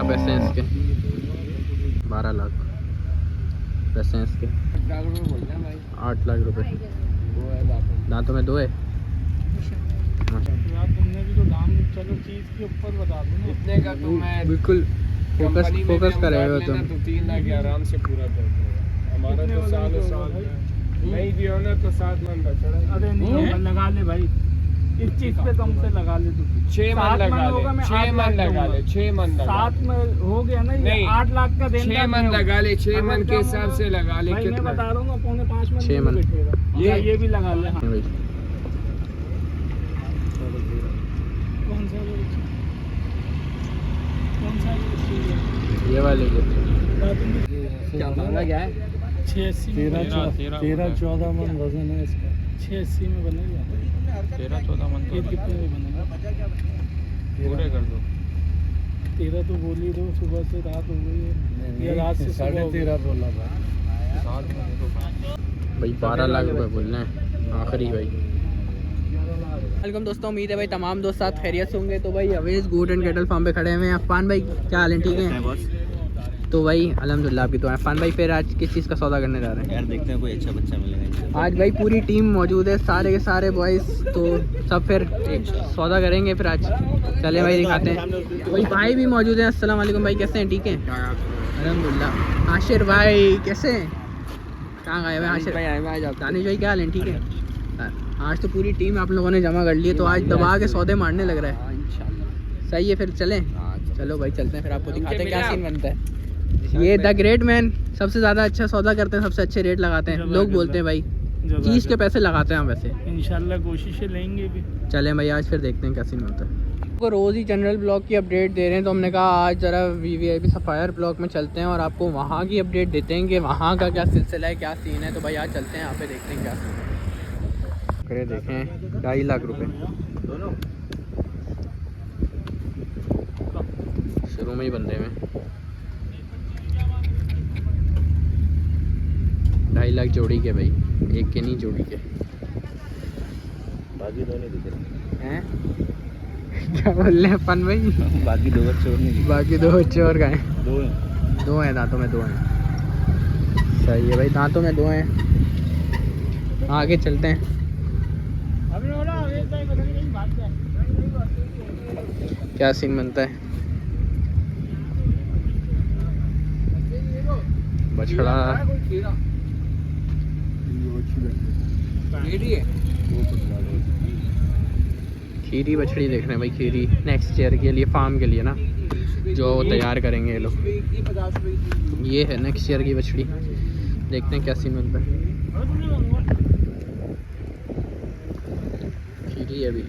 क्या पैसे हैं इसके? 12 लाख पैसे हैं इसके। 8 लाख रुपए। दांतों में 2 है। तुमने भी तो दाम चलो चीज के ऊपर बता दो ना। इतने का तो मैं बिल्कुल फोकस करे हो तुम। तो 3 लाख आराम से पूरा कर देगा। हमारा तो साल नहीं भी हो ना तो 7 मन बचा। अरे नहीं लगा ले भाई, इस चीज पे कम से लगा ले तू। 6 मन लगा ले, 6 मन लगा ले, 6 मन लगा। 7 में हो गया ना, ये 8 लाख का देना। 6 मन लगा ले, 6 मन के हिसाब से लगा ले। भाई मैं बता रहा हूँ 4.5 मन 6 मन बैठेगा। ये भी लगा ले। हाँ। कौन सा ये वाले क्या मांगा क्या है? 13-14 मन वजन है इसका। 680 में बनेगा। 13-14 मन ये कितने में बनेगा? पूरे कर दो। 13 तो बोल ही दो, सुबह से रात हो गई है। ये रात से 13.5 बोला भाई 12 लाख रुपए बोलना है आखिरी भाई। वेलकम दोस्तों, उम्मीद है भाई तमाम दोस्त साथ खैरियत से होंगे। तो भाई Awez goat and cattle farm पे खड़े हुए हैं। अफान भाई क्या हाल है? ठीक है तो भाई अल्हम्दुलिल्लाह। आपकी तो अफान भाई फिर आज किस चीज़ का सौदा करने जा रहे हैं? यार देखते हैं कोई अच्छा बच्चा मिलेगा। आज भाई पूरी टीम मौजूद है, सारे के सारे बॉयज़, तो सब फिर एक सौदा करेंगे फिर आज। चले भाई दिखाते हैं। भाई भाई भी मौजूद हैं। अस्सलाम वालेकुम भाई, कैसे हैं? ठीक है अल्हम्दुलिल्लाह। आशिर भाई कैसे हैं? कहाँ गए भाई आशिर भाई? दानिश भाई क्या हाल है? ठीक है। आज तो पूरी टीम आप लोगों ने जमा कर ली है, तो आज दबा के सौदे मारने लग रहा है। सही है, फिर चलें? चलो भाई चलते हैं, फिर आपको दिखाते हैं क्या सीन बनता है। ये द ग्रेट मैन सबसे ज़्यादा अच्छा सौदा करते हैं, सबसे अच्छे रेट लगाते हैं। लोग बोलते हैं भाई चीज़ के पैसे लगाते हैं हम वैसे। इंशाल्लाह कोशिशें लेंगे भी। चलें भाई आज फिर देखते हैं क्या सीन होता है। आपको रोज़ ही जनरल ब्लॉक की अपडेट दे रहे हैं, तो हमने कहा आज ज़रा VVIP सफ़ायर ब्लॉक में चलते हैं और आपको वहाँ की अपडेट देते हैं कि वहाँ का क्या सिलसिला है, क्या सीन है। तो भाई आज चलते हैं, यहाँ पे देखते हैं क्या सीन है। करे देखें 2.5 लाख रुपए शुरू में ही बंदे में। 2.5 लाख जोड़ी के भाई, एक के नहीं जोड़ी के। बाकी दो नहीं दिख रहे हैं क्या बोल रहे हैं अपन भाई? बाकी 2 बच्चे और नहीं। बाकी 2 बच्चे और का हैं? 2 हैं। 2 हैं, दांतों में 2 हैं। सही है भाई, दांतों में 2 हैं। आगे चलते हैं। क्या सीन बनता है? बछड़ा खीरी बछड़ी देख रहे हैं भाई। खीरी नेक्स्ट ईयर के लिए, फार्म के लिए ना, जो तैयार करेंगे ये लोग। ये है नेक्स्ट ईयर की बछड़ी। देखते हैं क्या सीन बनता है। खीरी है अभी।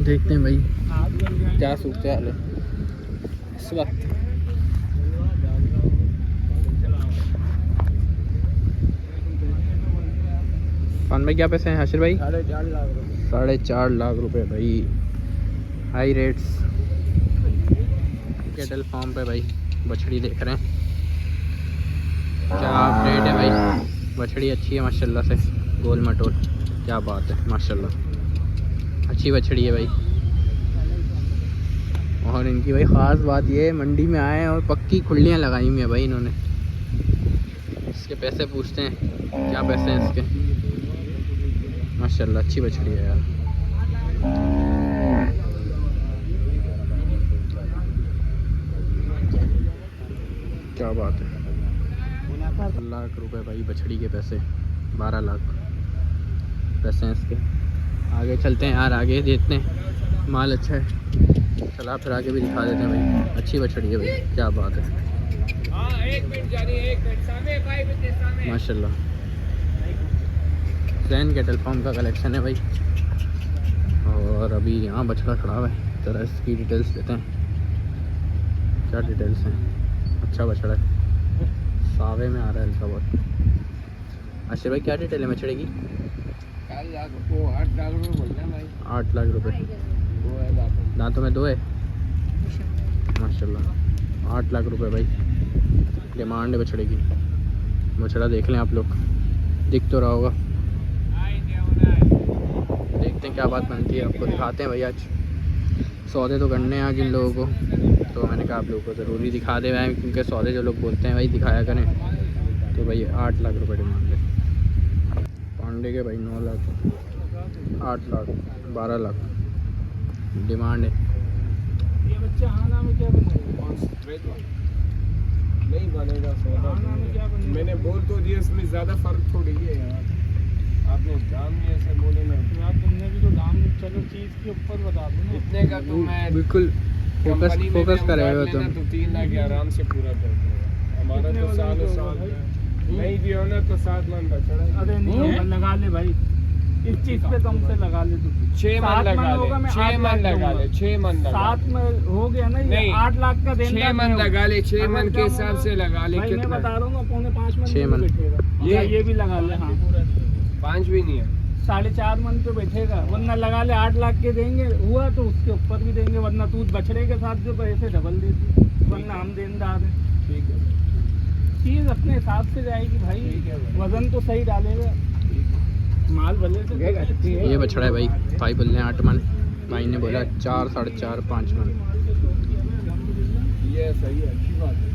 देखते हैं भाई क्या सूखते हाल है इस वक्त। फान भाई क्या पैसे हैं? हाशिर भाई 4.5 लाख रुपए भाई। High rates. कैटल फार्म पे भाई बछड़ी देख रहे हैं। क्या रेट है भाई? बछड़ी अच्छी है माशाल्लाह से, गोल मटोल। क्या बात है माशाल्लाह, अच्छी बछड़ी है भाई। और इनकी भाई ख़ास बात ये है, मंडी में आए और पक्की खुलियाँ लगाई हुई है भाई इन्होंने। इसके पैसे पूछते हैं क्या पैसे हैं इसके? माशाल्लाह अच्छी बछड़ी है यार। क्या बात है। 12 लाख रुपए भाई बछड़ी के पैसे। 12 लाख पैसे हैं इसके। आगे चलते हैं यार, आगे देखते हैं। माल अच्छा है, चला फिर आगे भी दिखा देते हैं भाई। अच्छी बछड़ी है भाई, क्या बात है माशाल्लाह। जैन कैटल फार्म का कलेक्शन है भाई। और अभी यहाँ बछड़ा खड़ा हुआ है, जरा इसकी डिटेल्स देते हैं। क्या डिटेल्स हैं? अच्छा बछड़ा है, सावे में आ रहा है हल्का बहुत। अच्छा भाई क्या डिटेल है बछड़े की? 8 लाख रुपये बोलते हैं भाई। 8 लाख रुपए। 2 है दांतों में 2 है माशाल्लाह। 8 लाख रुपए भाई डिमांड है बछड़े की। बछड़ा देख लें आप लोग, दिख तो रहा होगा। देखते देखते हैं क्या बात बनती है, आपको दिखाते हैं भाई। आज सौदे तो करने हैं आज इन लोगों को, तो मैंने कहा आप लोगों को ज़रूरी दिखा दे भाई, क्योंकि सौदे जो लोग बोलते हैं भाई दिखाया करें। तो भाई 8 लाख रुपए डिमांड है पांडे के भाई, 9 लाख, 8 लाख, 12 लाख डिमांड है। ये बच्चा हाना में क्या बनेगा? नहीं बनेगा सौदा। मैंने बोल तो दिया, इसमें ज़्यादा फर्क थोड़ी है यार। आपने दाम भी ऐसे बोले ना यार, तुमने भी तो दाम चलो चीज़ के ऊपर बता दो ना। इतने का तो मैं बिल्कुल फोकस करेगा तो 3 लाख आराम से पूरा कर देगा। हमारा तो सालों साल है। नहीं दिया ना तो 7 मन बचा। अरे नहीं लगा ले भाई, इस चीज पे कम से लगा ले तू। 6 मन लगा ले, 6 मन लगा ले, 6 मन लगा 7 में हो गया ना, ये 8 लाख का देना। 6 मन लगा ले, 6 मन के हिसाब से लगा ले। भाई मैं बता रहा हूँ ना, 4.5 मन 6 मन बैठेगा। ये भी लगा ले। हाँ 5 भी नहीं है, 4.5 मन पे बैठेगा। वरना लगा ले 8 लाख के देंगे, हुआ तो उसके ऊपर भी देंगे। वरना तू बछड़े के साथ जो पैसे डबल देती, वरना हम देनदार हैं। ठीक है। चीज अपने हिसाब से जाएगी भाई, वजन तो सही डालेगा, माल भले से। ये बछड़ा है भाई, भाई बोल रहे हैं 8 मन, भाई ने बोला 4, 4.5, 5 मन। ये सही है, अच्छी बात है।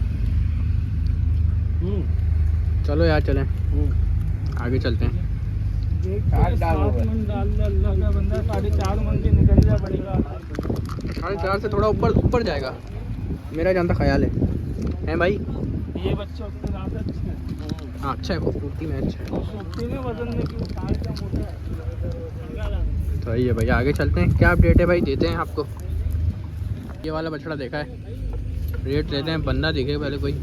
चलो यार चलें, आगे चलते हैं। 7 मन डाल ले, अल्लाह का बंदा 4.5 मन के निकल जा पड़ेगा। 4.5 से थोड़ा ऊपर जाएगा, मेरा जानता ख्याल है भाई। ये बच्चा उसके साथ अच्छा है। हाँ अच्छा है, खूबसूरती में अच्छा है, खूबसूरती में वजन में क्यों साल का मोटा है। सही है भाई। आगे चलते हैं, क्या अपडेट है भाई देते हैं आपको। ये वाला बछड़ा देखा है, रेट देते हैं, बंदा देखे पहले कोई।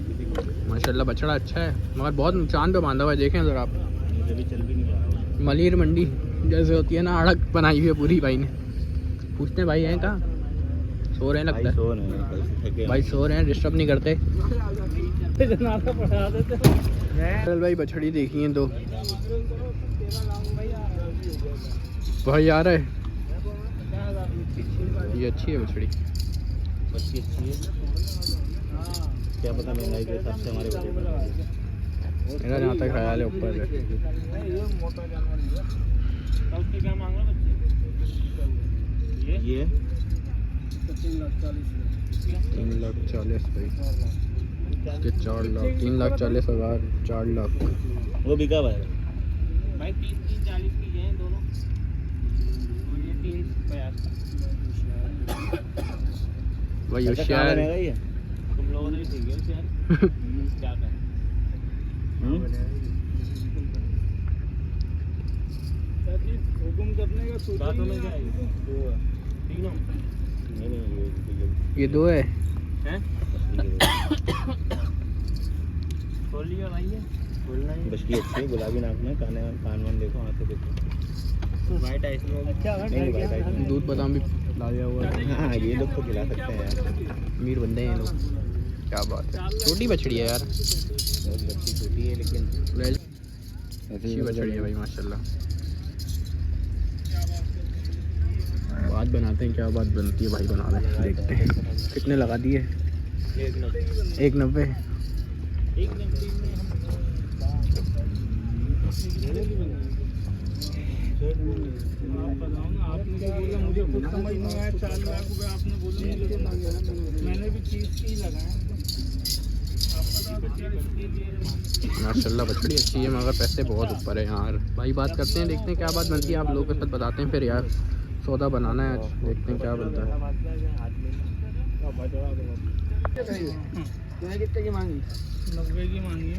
माशाल्लाह बछड़ा अच्छा है, मगर बहुत नुकसान पे बांधा हुआ है। देखें ज़रा आप, मलिर मंडी जैसे होती है ना, अड़क बनाई हुई है पूरी। भाई ने पूछते हैं भाई हैं कहाँ, सो रहे हैं लगता है। भाई सो रहे हैं, डिस्टर्ब नहीं करते। चल भाई बछड़ी देखी हैं 2 भाई आ रहा है। ये अच्छी है बछड़ी, अच्छी है। क्या पता महंगाई के हिसाब से हमारे बजट में मेरा जहाँ तक ख्याल है ऊपर है। ये 3,40,000 भाई, इसके 4 लाख, 3,40,000, 4 लाख। वो बिका भाई। भाई 340 की हैं दोनों, और ये 350। भाई होशियार, तुम लोगों ने भी सीखे यार। क्या करें, हुकुम करने का सोचा में क्या है। तीनों नहीं ये 2 है। खोल लिया भाई, ये खोलना है। बछड़ी अच्छी है, गुलाबी नाक में, कान वान देखो, आँखें देखो। वाइट आइस में अच्छा है। नहीं white eyes में। दूध बादाम भी ला दिया हुआ है। हाँ ये लोग तो खिला सकते हैं यार, अमीर बंदे हैं ये लोग। क्या बात है, छोटी बछड़ी है यार, बहुत बच्ची छोटी है लेकिन अच्छी बछड़ी है भाई माशाल्लाह। बात बनाते हैं, क्या बात बनती है भाई, बना रहे हैं, देखते हैं कितने लगा दिए। 190। आपने क्या बोला, मुझे खुद समझ नहीं आया। 4 लाख रुपए आपने बोला, मैंने भी चीज की लगाया। माशाल्लाह बछड़ी अच्छी है, मगर पैसे बहुत ऊपर है यार। भाई बात करते हैं, देखते हैं क्या बात बनती है, आप लोगों के साथ बताते हैं फिर यार। सौदा बनाना है आज, देखते हैं क्या बनता है। कितने की मांगी? 90 की मांगी है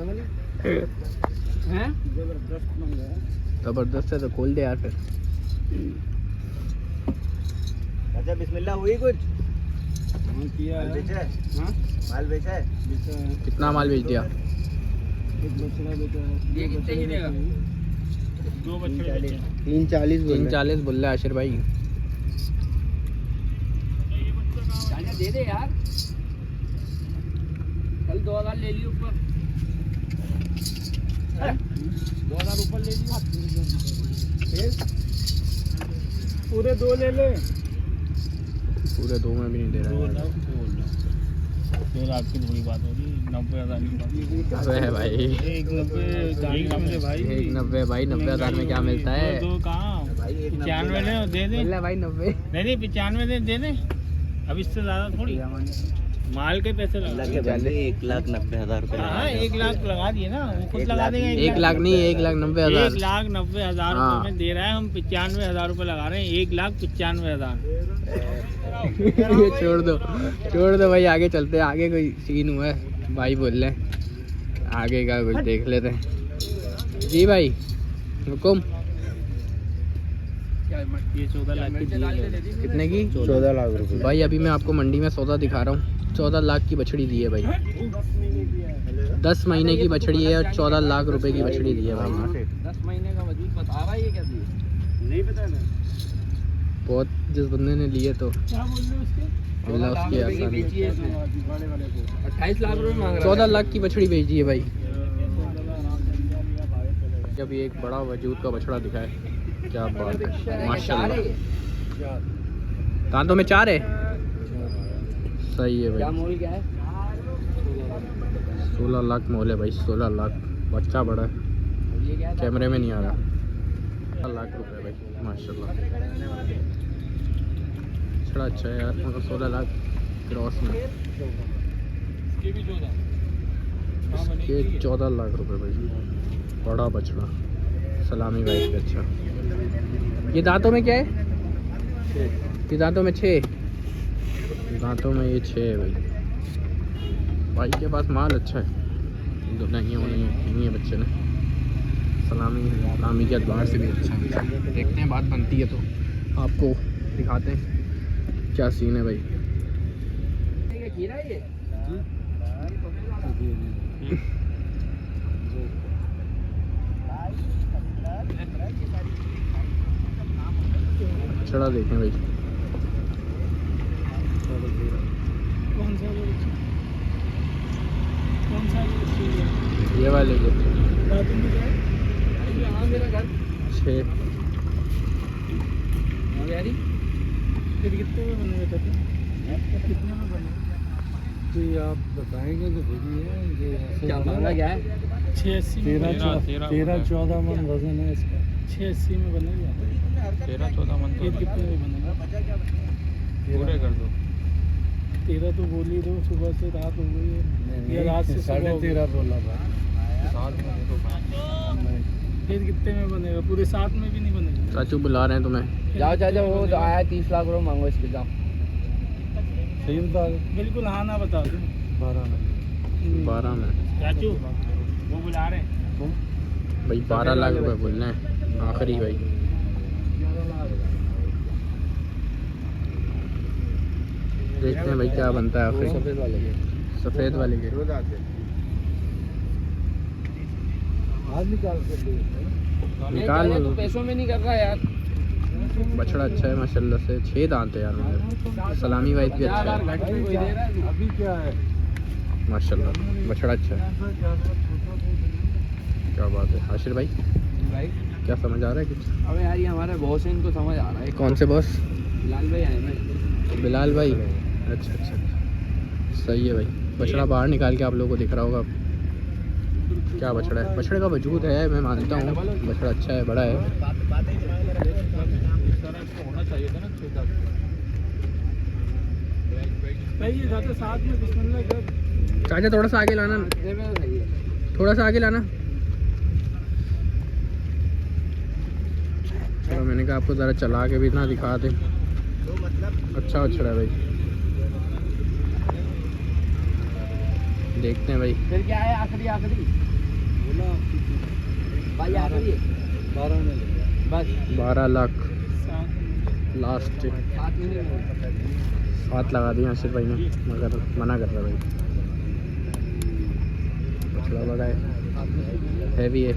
मैंने। हैं? जबरदस्त मांगा है। ज़बरदस्त है तो खोल दे यार फिर। अच्छा बिस्मिल्लाह हुई कुछ? किया है। बेचा है? हाँ? माल बेचा है? कितना माल बेच दिया? एक बछड़ा बेचा है। ये कितने की देगा? 2 बछड़े बेचे। 340 बोल रहा है आशिर भाई। दे दे यार, कल 2000 ले लियो ऊपर। 2000 ऊपर ले लियो, पूरे 2 ले ले। पूरे 2 में भी नहीं दे रहा है। फिर आपकी थोड़ी बात हो रही 90,000 की बात। अबे भाई 190 भाई 190 भाई 90,000 में क्या मिलता है? दो कहाँ 95 दे दे मिल भाई 90। नहीं 95 दे दे अब इससे ज़्यादा थोड़ी माल के पैसे लगा 1,90,000 रुपये हाँ 1 लाख लगा दिए ना वो खुद लगा देगा 1 लाख नहीं 1,90,000। 1,90,000 हाँ। रुपये में दे रहा है हम 95,000 रुपये लगा रहे हैं 1,95,000 ये छोड़ दो भाई, आगे चलते हैं। आगे कोई सीन हुआ है भाई बोल रहे हैं, आगे का कुछ देख लेते हैं। जी भाई हुकुम। ये 14 लाख की दी है। कितने की? 14 लाख रुपये। भाई अभी मैं आपको मंडी में सौदा दिखा रहा हूँ। 14 लाख की बछड़ी दी है भाई। 10 महीने की बछड़ी है और 14 लाख रुपए की बछड़ी दी है भाई। 10 महीने का वजूद बता रहा है ये क्या दी नहीं पता ना बहुत जिस बंदे ने लिए तो क्या बोल रहे हो उसके अल्लाह उसकी आसानी। 28 लाख रुपए मांग 14 लाख की बछड़ी भेजी है भाई। जब ये एक बड़ा वजूद का बछड़ा दिखा है, क्या बात है माशाल्लाह। दांतों में 4 है, सही है भाई। मोल क्या है 16 लाख मोल है भाई, 16 लाख। बच्चा बड़ा है, ये क्या कैमरे में नहीं आ रहा। 16 लाख रुपए भाई माशाल्लाह। बछड़ा अच्छा है यार, मतलब 16 लाख क्रॉस में। इसके 14 लाख रुपए भाई, बड़ा बछड़ा सलामी भाई पे। अच्छा ये दांतों में क्या है? ये दांतों में 6, दांतों में ये 6 है भाई। भाई के पास माल अच्छा है, नहीं है बच्चे ने। सलामी के अतबार से भी अच्छा है। देखते हैं बात बनती है तो आपको दिखाते हैं क्या सीन है भाई। छड़ा देखें भाई, कौन सा ये वाले के हाँ मेरा घर 6। फिर कितने में बनेगा कितने में बनेगा जी आप बताएंगे तो फिर ये क्या मांगा क्या है 680 13-14 मन वजन है इसका। 680 में बनेगा 13-14 मन ये कितने में बनेगा पूरे कर दो। 13 तो बोल ही दो, सुबह से रात हो गई है या रात से 13.5 बोला था। फिर कितने में बनेगा? पूरे 7 में भी नहीं बनेगा। चाचू बुला रहे हैं तुम्हें। जाओ चाचा वो तो आया 30 लाख रुपये मांगो इसके जाओ। सही बता रहे बिल्कुल हाँ ना बता दो 12 में। 12 में चाचू वो बुला रहे हैं भाई, 12 लाख रुपए बोल रहे हैं आखिरी भाई। देखते हैं भाई क्या बनता है आखिरी। सफ़ेद वाले के आज निकाल कर निकाल तो पैसों में नहीं कर रहा यार। बछड़ा अच्छा है माशाल्लाह से। 6 दांत है यार मेरे। सलामी वाइज भी अच्छा है अभी क्या है माशाल्लाह, बछड़ा अच्छा है। क्या बात है आशिर भाई, भाई क्या समझ आ रहा है कुछ? अबे यार ये हमारे बॉस है, इनको समझ आ रहा है। कौन से बॉस? बिलाल भाई आए ना। बिलाल भाई, अच्छा सही है भाई। बछड़ा बाहर निकाल के आप लोगों को दिख रहा होगा। क्या बछड़ा है, बछड़े का वजूद है मैं मानता हूँ। बछड़ा अच्छा है, बड़ा है। साथ में बिस्मिल्लाह कर। चाचा थोड़ा सा आगे लाना, थोड़ा सा आगे लाना। चलो मैंने कहा आपको ज़रा चला के भी ना दिखा दे। अच्छा बछड़ा है भाई, देखते हैं भाई। फिर क्या है आखिरी भाई आखिरी 12 में बस 12 लाख लास्ट। 7 लगा दिए आशिर भाई ने, मगर मना कर रहा है भाई। बछड़ा बड़ा है, हैवी है।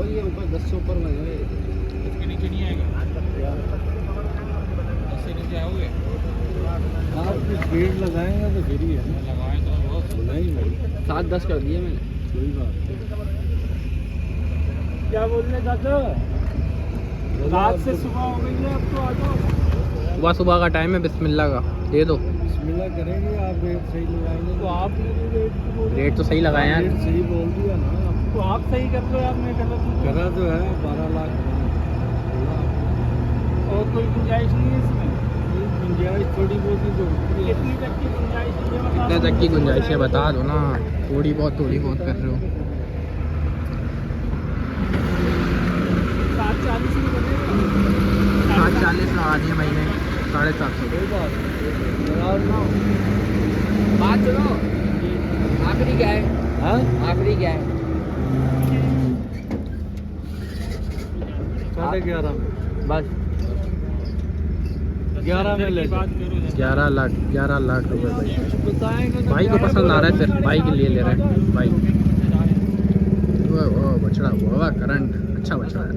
ये ऊपर 10 से ऊपर में इसके नीचे नहीं आएगा। इससे नीचे आओगे आप कुछ भीड़ लगाएंगे तो फिर ही है ना। लगाए तो नहीं भाई 7-10 कर दिए मैंने। कोई बात नहीं। क्या बोल रहे चाचा? रात से सुबह हो गई है, अब तो आ जाओ। सुबह का टाइम है बिस्मिल्लाह का। दे दो। बिस्मिल्लाह करेंगे, आप रेट सही लगाएंगे तो आपने भी रेट रेट तो सही लगाए हैं। रेट सही बोल दिया ना, तो आप सही कर लो यार, मैं गलत हूँ। करा तो है 12 लाख और कोई गुंजाइश नहीं है इसमें? गुंजाइश थोड़ी बहुत ही तो कितनी तक की गुंजाइश है ये बता। कितने तक की गुंजाइश है बता दो ना, थोड़ी बहुत कर रहे हो। 740 में बनेगा। 740 लगा दिए भाई ने, 750। बात सुनो, आखिरी क्या है? हाँ आखिरी क्या है? 11.5 में बस 11 में ले 11 लाख रुपए भाई। बताएंगे भाई को पसंद आ रहा है, सिर्फ भाई के लिए ले रहे हैं भाई। वो बछड़ा हुआ करंट, अच्छा बछड़ा है,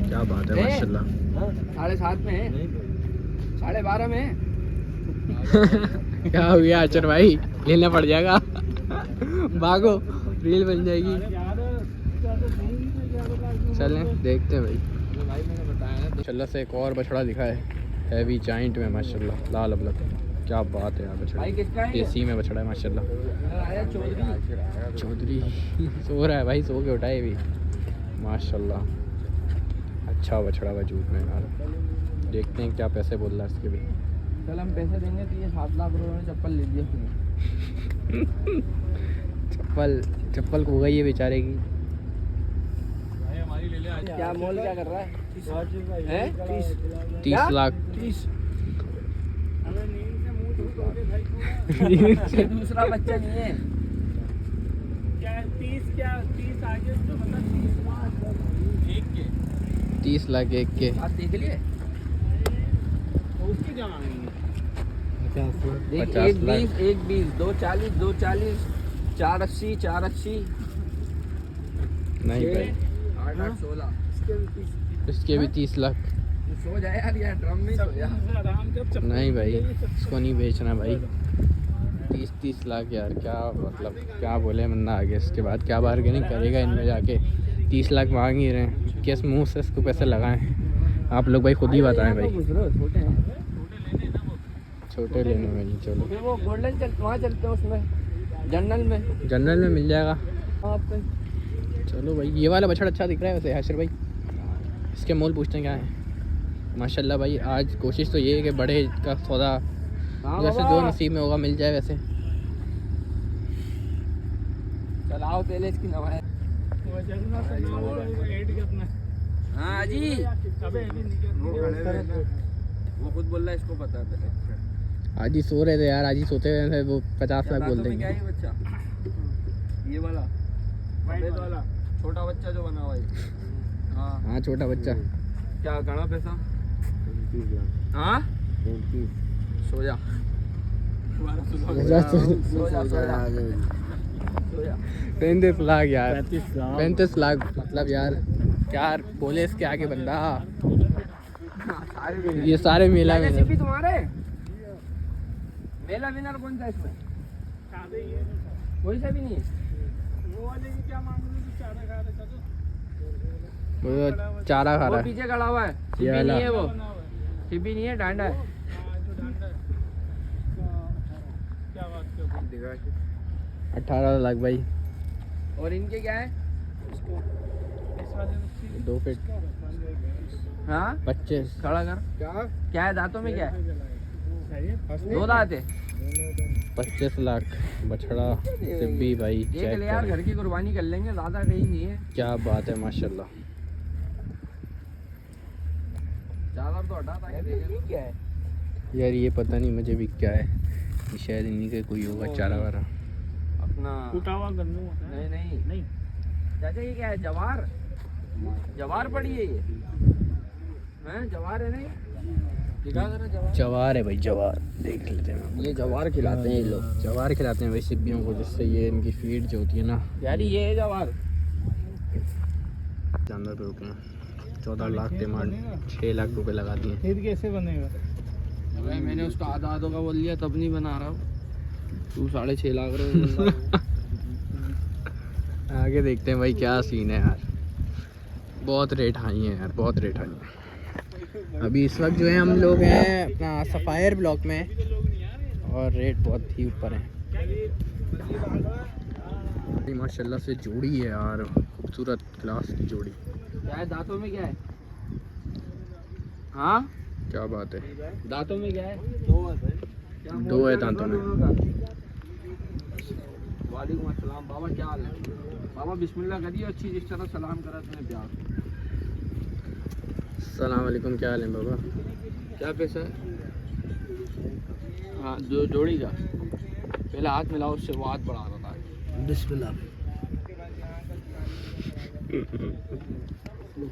क्या बात है माशाल्लाह। 7.5 में है, 12.5 में है। क्या हो गया आचर भाई, लेना पड़ जाएगा। भागो, रील बन जाएगी। चलें देखते हैं भाई। माशाल्लाह से एक और बछड़ा दिखा है, हैवी जाइंट में माशाल्लाह, लाल अबलक। क्या बात है यार बछड़ा, देसी में बछड़ा है माशाल्लाह। चौधरी सो रहा है भाई, सो के उठाए भी माशाल्लाह। अच्छा बछड़ा वजूद में यार, देखते हैं क्या पैसे बोल रहा है इसके भी। चल हम पैसे देंगे तो ये 7 लाख रुपए में चप्पल ले लिया। चप्पल खो गई है बेचारे की। क्या मोल क्या कर रहा है? 30 लाख। ये दूसरा बच्चा नहीं है क्या? 30 आगे तो मतलब 30 लाख एक के। आप देख लिए उसकी क्या मांगेंगे? 50 लाख। 1 20 2 40 480 नहीं भाई, 8 16 इसके भी 30 लाख। सो जाए यार, ये ड्रम में सो जा। नहीं भाई, इसको नहीं बेचना भाई। 30 लाख यार, क्या मतलब, क्या बोले मन्ना आगे। इसके बाद क्या बार्गेनिंग करेगा इनमें जाके? 30 लाख मांग ही रहे हैं, किस मुंह से इसको पैसे लगाएं? आप लोग भाई खुद ही बताएं भाई। छोटे लेने में नहीं, चलो फिर वो गोल्डन वहाँ चलते हैं, उसमें जनरल में मिल जाएगा। आपको चलो भाई, ये वाला बछड़ा अच्छा दिख रहा है वैसे हाशिर भाई। इसके मोल पूछते हैं क्या है। माशाल्लाह भाई, आज कोशिश तो ये है कि बड़े का सौदा जैसे जो नसीब में होगा मिल जाए वैसे। चलाओ पहले इसकी नवाज। हाँ जी, वो खुद बोल रहा है, इसको पता है पहले। आज ही सो रहे थे यार, आज ही सोते हुए थे, वो 50 लाख बोल देंगे। क्या है बच्चा? ये वाला वाला छोटा बच्चा जो बना हुआ है। हाँ छोटा बच्चा। क्या गणा पैसा? हाँ सो जा 35 लाख यार, 35 लाख मतलब यार, क्या बोले इसके आगे बंदा। ये सारे मेला में भी तुम्हारे मेला विनर कौन सा इसमें? कोई सा भी नहीं है। वो वाले की क्या मांग रहे हो? चारा खा रहे चलो, वो चारा खा रहा है। पीछे खड़ा हुआ है, ये सिपी वाला। नहीं है, वो सिपी नहीं है, डांडा है। 18 लाख भाई। और इनके क्या है? 2 फीट हाँ 25। खड़ा कर। क्या है दांतों में? क्या है? 2 दांत है। 25 लाख बछड़ा सिब्बी भाई। देख चेक ले यार, करें। घर की कुर्बानी कर लेंगे, ज्यादा कहीं नहीं है। क्या बात है माशाल्लाह। ज्यादा तो हटा था। क्या है यार ये पता नहीं मुझे भी क्या है, ये शायद इन्हीं का कोई होगा चारा वारा। अपना टूटा हुआ गन्नू? नहीं चाचा, ये क्या है? जवार पड़ी है ये? हैं जवार है? नहीं दिखा जरा जवार। जवार है भाई, जवार देख लेते हैं। ये जवार खिलाते हैं ये लोग। जवार खिलाते हैं भाई सिब्बियों को, जिससे ये इनकी फीड जो होती है ना। यार ये है जवार। जानवर पे रुके हैं। 14 लाख डिमांड, 6 लाख रुपए लगा दिए। फिर कैसे बनेगा भाई? मैंने उसका आधा का बोल दिया, तब नहीं बना रहा हूँ। तू 6.5 लाख रहा। आगे देखते हैं भाई क्या सीन है यार। बहुत रेट हाई है यार, बहुत रेट हाई है। अभी इस वक्त जो है हम लोग हैं अपना सफ़ायर ब्लॉक में और रेट बहुत ही ऊपर है। माशाल्लाह से जोड़ी है यार, खूबसूरत क्लास की जोड़ी। क्या है दांतों में क्या है? हाँ क्या बात है, दांतों में क्या है? दो है दांतों में। वालेकुम अस्सलाम बाबा, क्या हाल है? बाबा बिस्मिल्लाह करिए, अच्छी जिस तरह सलाम करा तुम्हें प्यार। अस्सलाम वालेकुम, क्या हाल है बाबा? क्या पैसा है? हाँ जो जोड़ी का पहले हाथ मिलाओ, उससे वो हाथ बढ़ा रहा था। बिस्मिल्लाह।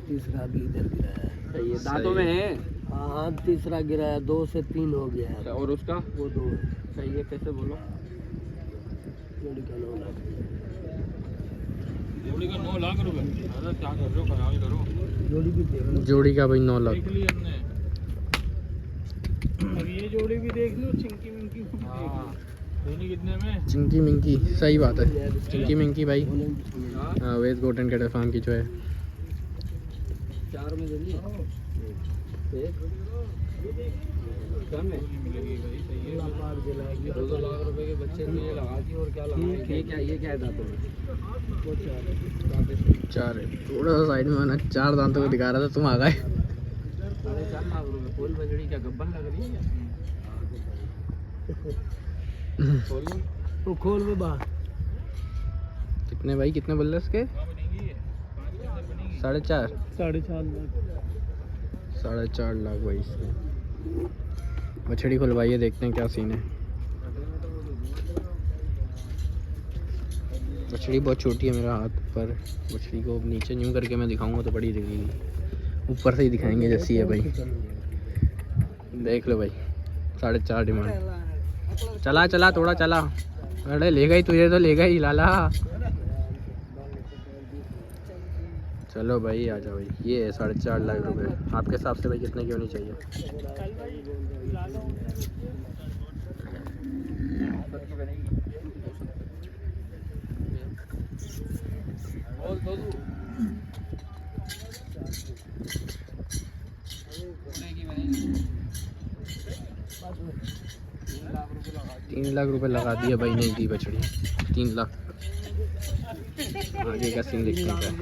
तीसरा भी इधर गिरा है। सही है, दांतों में है। हाँ तीसरा गिरा है, 2 से 3 हो गया है। और उसका वो 2 है। सही है, कैसे बोलो? जोड़ी का 9 लाख। जोड़ी का 9 लाख रुपए। अरे क्या कर रहे हो, ख्याल करो। जोड़ी भी देख लो। जोड़ी का भाई 9 लाख। देख ली हमने। अब ये जोड़ी भी देख लो, चिंकी मिंकी को भी देख लो। दोनों कितने में? चिंकी मिंकी, सही बात है, चिंकी मिंकी भाई। हाँ वेस्ट गोल्डन कैटल फार्म की जो है। 4 में दे दिए। कम है, 2 लाख रुपए के बच्चे को ये लगा दी और क्या लगा? ये क्या है दांतों में? 4 है, थोड़ा सा साइड में आना। 4 दांतों को दिखा रहा था, तुम आ गए। 4.5 लाख रुपए। फूल बजड़ी क्या गब्बन लग रही है? खोल लो। वो खोल में बाहर। कितने भाई, कितने बोल रहे इसके? 4.5 4.5 लाख भाई इसके। बछड़ी खुलवाइए, देखते हैं क्या सीन है। बछड़ी बहुत छोटी है मेरा हाथ पर। बछड़ी को नीचे न्यू करके मैं दिखाऊंगा तो बड़ी दिखेगी, ऊपर से ही दिखाएंगे जैसी है भाई। देख लो भाई, 4.5 डिमांड। चला चला थोड़ा चला। अरे लेगा ही तुझे, तो लेगा ही लाला। चलो भाई आ जाओ भाई, ये है 4.5 लाख रुपए। आपके हिसाब से भाई कितने की होनी चाहिए? बोल दो 3 लाख रुपए लगा दिए भाई, नहीं दी बछड़ी। 3 लाख। आगे का सीन देखते हैं क्या है।